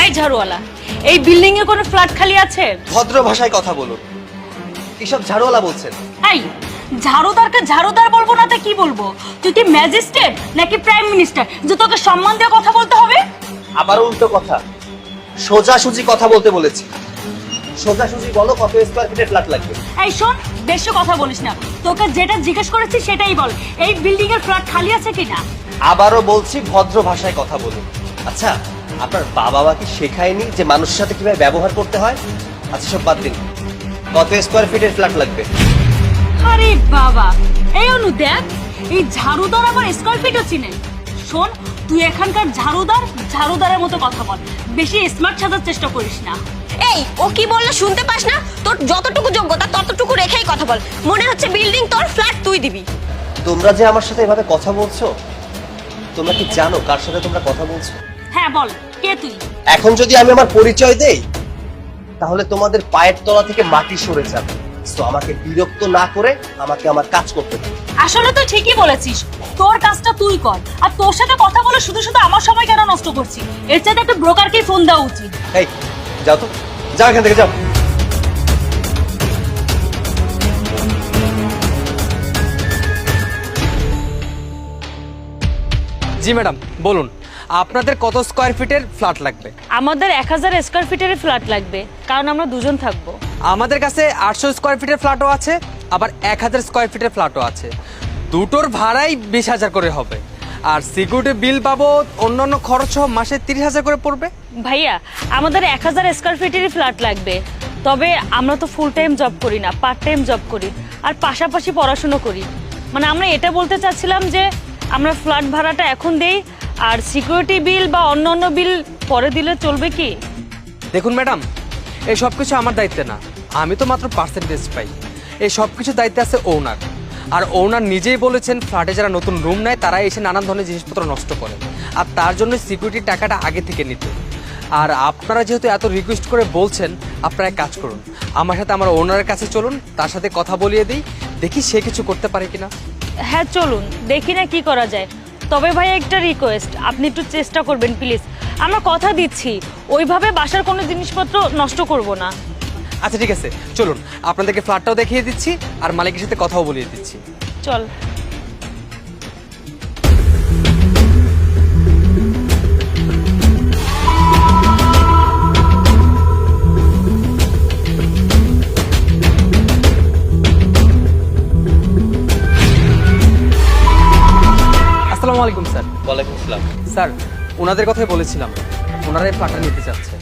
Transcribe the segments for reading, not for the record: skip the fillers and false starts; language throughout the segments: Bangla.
এই ঝাড়ুওয়ালা, এই বিল্ডিং এ কোনো ফ্ল্যাট খালি আছে? ভদ্র ভাষায় কথা বলুন। কিসব ঝাড়ুওয়ালা বলছেন? এই ঝাড়ুদারকে ঝাড়ুদার বলবো না তো কি বলবো? তুই কি ম্যাজিস্ট্রেট নাকি প্রাইম মিনিস্টার যে তোকে সম্মান দিয়ে কথা বলতে হবে? আবার উল্টো কথা। সোজাসুজি কথা বলতে বলেছি। সোজাসুজি বলো, কত স্কয়ার ফিটের ফ্ল্যাট লাগবে? এই শোন, বেশি কথা বলিস না। তোকে যেটা জিজ্ঞেস করেছি সেটাই বল, এই বিল্ডিং এর ফ্ল্যাট খালি আছে কিনা? আবারও বলছি, ভদ্র ভাষায় কথা বলুন। আচ্ছা, আপনার বাবা মা কি শেখায়নি যে মানুষের সাথে কিভাবে ব্যবহার করতে হয়? আচ্ছা, সব বাদ দিন। কত স্কয়ার ফিটের ফ্ল্যাট লাগবে? আরে বাবা, এই অনু দেখ, এই ঝাড়ুদার আবার স্কয়ার ফিটও চিনে। শোন, তুই এখানকার ঝাড়ুদারের মতো কথা বল, বেশি স্মার্ট সাজার চেষ্টা করিস না। এই ও কি বললো শুনতে পাস না? তোর যতটুকু যোগ্যতা ততটুকু রেখেই কথা বল। মনে হচ্ছে বিল্ডিং তোর, ফ্ল্যাট তুই দিবি। তোমরা যে আমার সাথে এভাবে কথা বলছো, তোমরা কি জানো কার সাথে তোমরা কথা বলছো? হ্যাঁ বল, কে তুই? এখন যদি আমি আমার পরিচয় দেই, তাহলে তোমাদের পায়ের তলা থেকে মাটি সরে যাবে। তো আমাকে বিরক্ত না করে আমাকে আমার কাজ করতে দাও। আসলে তুই ঠিকই বলেছিস, তোর কাজটা তুই কর। আর তোর সাথে কথা বলে শুধু শুধু আমার সময় কেন নষ্ট করছিস? এর চাইতে একটা ব্রোকারকে ফোন দেওয়া উচিত। এই যাও তো, যাও এখান থেকে, যাও। জি ম্যাডাম, বলুন আপনাদের কত স্কয়ার ফিটের ফ্ল্যাট লাগবে? আমাদের 1000 স্কয়ার ফিটের ফ্ল্যাট লাগবে, কারণ আমরা দুজন থাকবো। আমাদের কাছে 800 স্কয়ার ফিটের ফ্ল্যাটও আছে, আবার 1000 স্কয়ার ফিটের ফ্ল্যাটও আছে। দুটোর ভাড়াই 20,000 করে হবে। আর সিকিউরিটি বিল বাবদ অন্যান্য খরচ সহ মাসে 30,000 করে পড়বে। ভাইয়া, আমাদের 1000 স্কয়ার ফিটেরই ফ্ল্যাট লাগবে। তবে আমরা তো ফুল টাইম জব করি না, পার্ট টাইম জব করি, আর পাশাপাশি পড়াশোনা করি। মানে আমরা এটা বলতে চাচ্ছিলাম যে আমরা ফ্ল্যাট ভাড়াটা এখন দেই, আর সিকিউরিটি বিল বা অন্য বিল পরে দিলে চলবে কি? দেখুন ম্যাডাম, এই সব কিছু আমার দায়িত্বে না, আমি তো মাত্র পার্সেন্টেজ পাই। এই সব কিছু দায়িত্বে আছে ওনার। আর ওনার নিজেই বলেছেন ফ্ল্যাটে যারা নতুন রুম নেয় তারা এসে নানান ধরনের জিনিসপত্র নষ্ট করে, আর তার জন্য সিকিউরিটির টাকাটা আগে থেকে নিতে। আর আপনারা যেহেতু এত রিকোয়েস্ট করে বলছেন, আপনারা এক কাজ করুন, আমার সাথে আমার ওনারের কাছে চলুন, তার সাথে কথা বলিয়ে দিই, দেখি সে কিছু করতে পারে কিনা। হ্যাঁ চলুন, দেখি না কি করা যায়। তবে ভাই একটা রিকোয়েস্ট, আপনি একটু চেষ্টা করবেন প্লিজ। আমরা কথা দিচ্ছি ওইভাবে বাসার কোনো জিনিসপত্র নষ্ট করব না। আচ্ছা ঠিক আছে, চলুন আপনাদেরকে ফ্ল্যাটটাও দেখিয়ে দিচ্ছি আর মালিকের সাথে কথাও বলিয়ে দিচ্ছি। চল। আসসালামু আলাইকুম স্যার। ওয়ালাইকুম আসসালাম। স্যার, ওনাদের কথাই বলেছিলাম, ওনারা এই ফ্ল্যাটটা নিতে চাচ্ছে।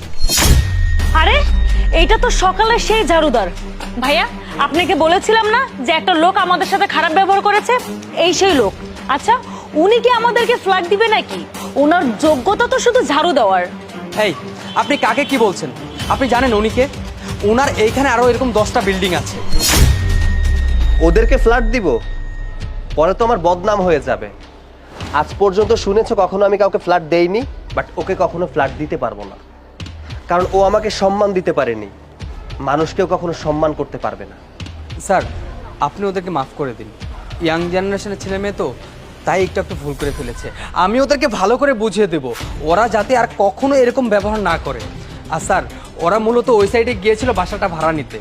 আরে এইটা তো সকালে সেই ঝাড়ুদার। ভাইয়া, আপনাকে বলেছিলাম না যে একটা লোক আমাদের সাথে খারাপ ব্যবহার করেছে? এই সেই লোক। আচ্ছা, উনি কি আমাদেরকে ফ্ল্যাট দিবে নাকি? ওনার যোগ্যতা তো শুধু ঝাড়ু দেওয়ার। এই, আপনি কাকে কি বলছেন? আপনি জানেন উনি কে? ওনার এইখানে আরো এরকম 10টা বিল্ডিং আছে। ওদেরকে ফ্ল্যাট দিব? পরে তো আমার বদনাম হয়ে যাবে। আজ পর্যন্ত শুনেছো কখনো আমি কাউকে ফ্ল্যাট দেইনি, বাট ওকে কখনো ফ্ল্যাট দিতে পারবো না, কারণ ও আমাকে সম্মান দিতে পারেনি। মানুষকেও কখনো সম্মান করতে পারবে না। স্যার, আপনি ওদেরকে মাফ করে দিন। ইয়াং জেনারেশনের ছেলে মেয়ে তো, তাই একটু ভুল করে ফেলেছে। আমি ওদেরকে ভালো করে বুঝিয়ে দেব, ওরা যাতে আর কখনো এরকম ব্যবহার না করে। আর স্যার, ওরা মূলত ওই সাইডে গিয়েছিল বাসাটা ভাড়া নিতে।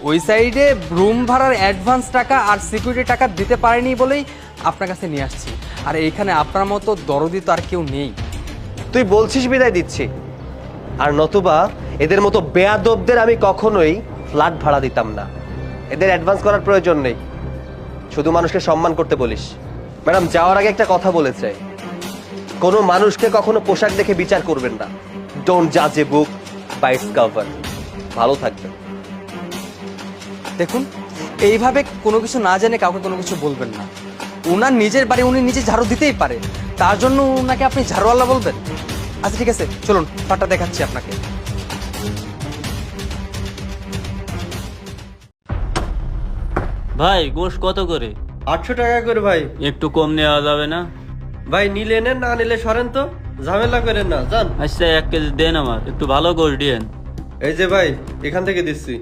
ওই সাইডে রুম ভাড়ার অ্যাডভান্স টাকা আর সিকিউরিটি টাকা দিতে পারেনি বলেই আপনার কাছে নিয়ে আসছি। আর এইখানে আপনার মতো দরদি তো আর কেউ নেই। তুই বলছিস বিদায় দিচ্ছি, আর নতুবা এদের মতো বেয়াদবদের আমি কখনোই ফ্ল্যাট ভাড়া দিতাম না। এদের অ্যাডভান্স করার প্রয়োজন নেই, শুধু মানুষকে সম্মান করতে বলিস। ম্যাডাম, যাওয়ার আগে একটা কথা বলে চাই, কোনো মানুষকে কখনো পোশাক দেখে বিচার করবেন না। ডোন্ট জাজ এ বুক বাই ইটস কভার। ভালো থাকবেন। দেখুন, এইভাবে কোনো কিছু না জেনে কাউকে কোনো কিছু বলবেন না। ওনার নিজের বাড়ি, উনি নিজে ঝাড়ু দিতেই পারে, তার জন্য ওনাকে আপনি ঝাড়ুওয়ালা বলবেন? আচ্ছা ঠিক আছে, চলুন ফ্ল্যাটটা দেখাচ্ছি আপনাকে। ভাই গোশ কত করে? 800 টাকা করে ভাই। একটু কম নেওয়া যাবে না? ভাই নিলে নেন, না নিলে সরেন তো, ঝামেলা করেন না, যান। আচ্ছা 1 কেজি দেন, আমার একটু ভালো গোশ দিয়েন। এই যে ভাই, এখান থেকে দিচ্ছি।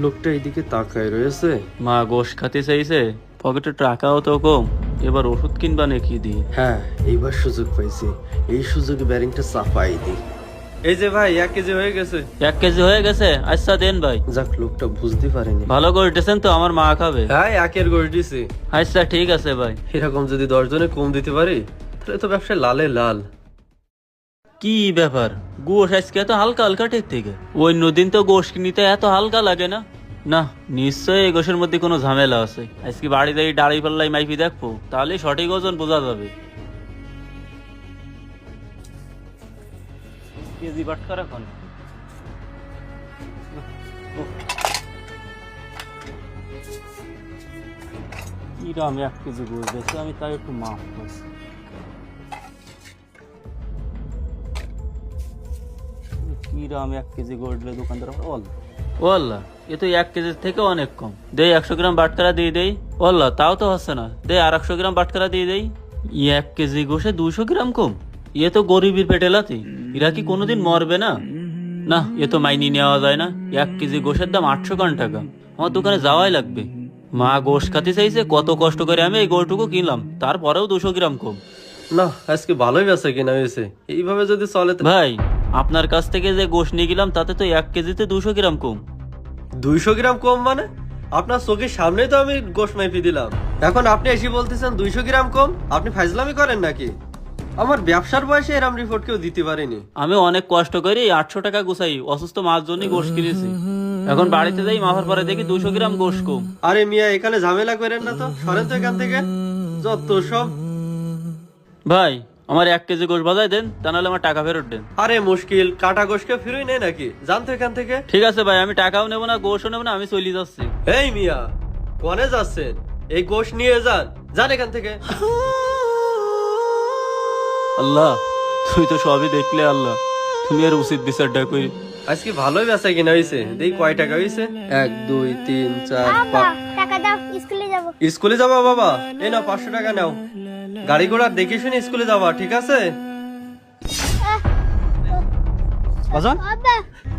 লোকটা এইদিকে তাকায় রয়েছে। মা গোশ খাতে চাইছে, পকেটে টাকাও তো কম, এবার ওষুধ কিনবা নাকি দিয়ে। হ্যাঁ, এইবার সুযোগ পাইছি, এই সুযোগে ব্যারিংটা চাপাই দিই। এই যে ভাই 1 কেজি হয়ে গেছে। 1 কেজি হয়ে গেছে, আচ্ছা দেন ভাই। যাক, লোকটা বুঝতে পারেনি। ভালো করে দিয়েছেন তো, আমার মা খাবে। হ্যাঁ, 1-এর গোশ দিছি। আচ্ছা ঠিক আছে ভাই। এরকম যদি 10 জনে কম দিতে পারি তাহলে তো ব্যবসায় লালে লাল। কি ব্যাপার, গোশ আজকে এত হালকা হালকা ঠিক থেকে? অন্য দিন তো গোশ নিতে এত হালকা লাগে না। না, নিশ্চয়ই এই গোশের মধ্যে কোনো ঝামেলা আছে। আজকে বাড়িতে এই দাড়ি পাল্লাই মাইপি দেখবো, তাহলে সঠিক ওজন বোঝা যাবে। কেজি বাটখারা এখন কিরাম 1 কেজি গোশ দিয়েছে, আমি তাই একটু মাফ করছি। কিরাম 1 কেজি গোশ দিলে দোকানদার ওয়াল্লাহ, এ তো 1 কেজির থেকে অনেক কম। দেই 100 গ্রাম বাটখারা দিয়ে দেই। ওয়াল্লাহ, তাও তো হচ্ছে না। দে আর 100 গ্রাম বাটখারা দিয়ে দেই। 1 কেজি গোশে 200 গ্রাম কম? এ তো গরিবের পেটে লাথি, এরা কি কোনোদিন মরবে না? না, এ তো মাইনি নেওয়া যায় না। 1 কেজি গোশের দাম 800 টাকা। আমার দোকানে যাওয়াই লাগবে। মা গোশ খাতে চাইছে, কত কষ্ট করে আমি এই গোশটুকু কিনলাম, তারপরেও 200 গ্রাম কম। না, আজকে ভালোই বেচা কিনা হয়েছে। এইভাবে যদি চলে ভাই, আপনার কাছ থেকে যে গোশ নিয়ে গেলাম তাতে তো 1 কেজিতে 200 গ্রাম কম। 200 গ্রাম কম মানে? আপনার চোখের সামনেই তো আমি গোশ মাইপি দিলাম, এখন আপনি এসে বলতেছেন 200 গ্রাম কম? আপনি ফাইজলামি করেন নাকি? আমার ব্যবসার বয়সে এরম রিপোর্ট কেউ দিতে পারেনি। আমি অনেক কষ্ট করে 800 টাকা গুছাই অসুস্থ মার জন্য গোশ কিনেছি। এখন বাড়িতে যাই, মাফার পরে দেখি 200 গ্রাম গোশ কম। আরে মিয়া, এখানে ঝামেলা করেন না তো, সরেন তো এখান থেকে। যত সব। ভাই, আমার 1 কেজি গোশ বাজায় দেন, তা নাহলে আমার টাকা ফেরত দেন। আরে মুশকিল, কাটা গোশকে ফিরই নেই নাকি? জান তো এখান থেকে। ঠিক আছে ভাই, আমি টাকাও নেবো না, গোশও নেবো না, আমি চলে যাচ্ছি। এই মিয়া, কোনে যাচ্ছেন? এই গোশ নিয়ে যান, যান এখান থেকে। আল্লাহ, তুই তো সবই দেখলে। আল্লাহ, তুমি আর উচিত বিচারটা করি। আজকে ভালোই বেচা কিনা হয়েছে। দেই কয় টাকা হয়েছে? 1 2 3 4 5। টাকা দাও, স্কুলে যাব। স্কুলে যাবা বাবা? এই নাও 500 টাকা নাও। গাড়ি ঘোড়া দেখে শুনে স্কুলে যাবা, ঠিক আছে? বাজান, আব্বা,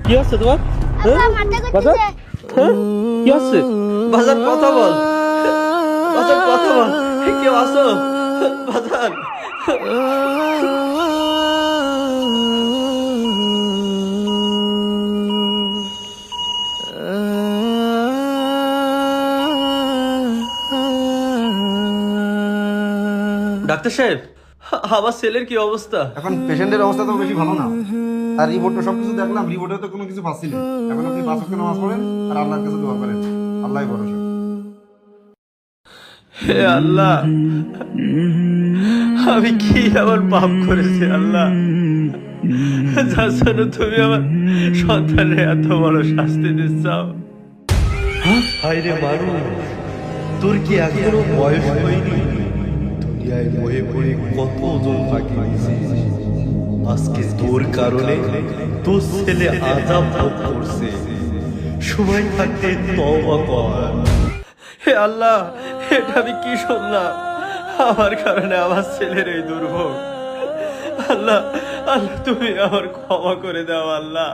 কি হচ্ছে তোমার? আব্বা মাথা করতেছে। কি হচ্ছে? বাজান কথা বল, বাজান কথা বল। কেউ আসো বাজান? ডাক্তার সাহেব, আমার ছেলের কি অবস্থা? এখন পেশেন্টের অবস্থা তো বেশি ভালো না। আর রিপোর্টটা সবকিছু দেখলাম, রিপোর্টে তো কোনো কিছু পাচ্ছি না। এখন আপনি 5 ওয়াক্ত নামাজ পড়েন আর আল্লাহর কাছে দোয়া করেন, আল্লাহই ভরসা। হে আল্লাহ, আমি কি এমন পাপ করেছি আল্লাহ, যার জন্য তুমি আমার সন্তানের এত বড় শাস্তি দিচ্ছ? হায়রে মানুষ, তোর কি এখনো বয়স হয়নি? দুনিয়ায় বয়ে পড়ে কত ওজন ফাঁকি দিয়েছিস। আজকে তোর কারণে তোর ছেলে আযাব ভোগ করছে। সময় থাকতে তওবা কর। হে আল্লাহ, এটা আমি কি শুনলাম? আমার কারণে আমার ছেলের এই দুর্ভোগ। আল্লাহ, আল্লাহ তুমি আমার ক্ষমা করে দাও আল্লাহ।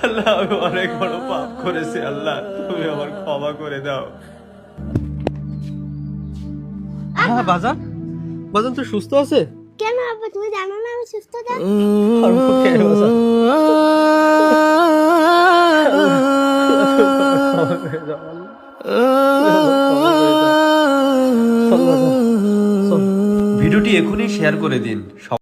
আল্লাহ, আমি অনেক বড় পাপ করেছি আল্লাহ, তুমি আমার ক্ষমা করে দাও। হ্যাঁ বাজান, বাজান তো সুস্থ আছে? কেন আব্বা, তুমি জানো না আমি সুস্থ আছি? আর মুখে বাজান। ভিডিওটি এখনই শেয়ার করে দিন।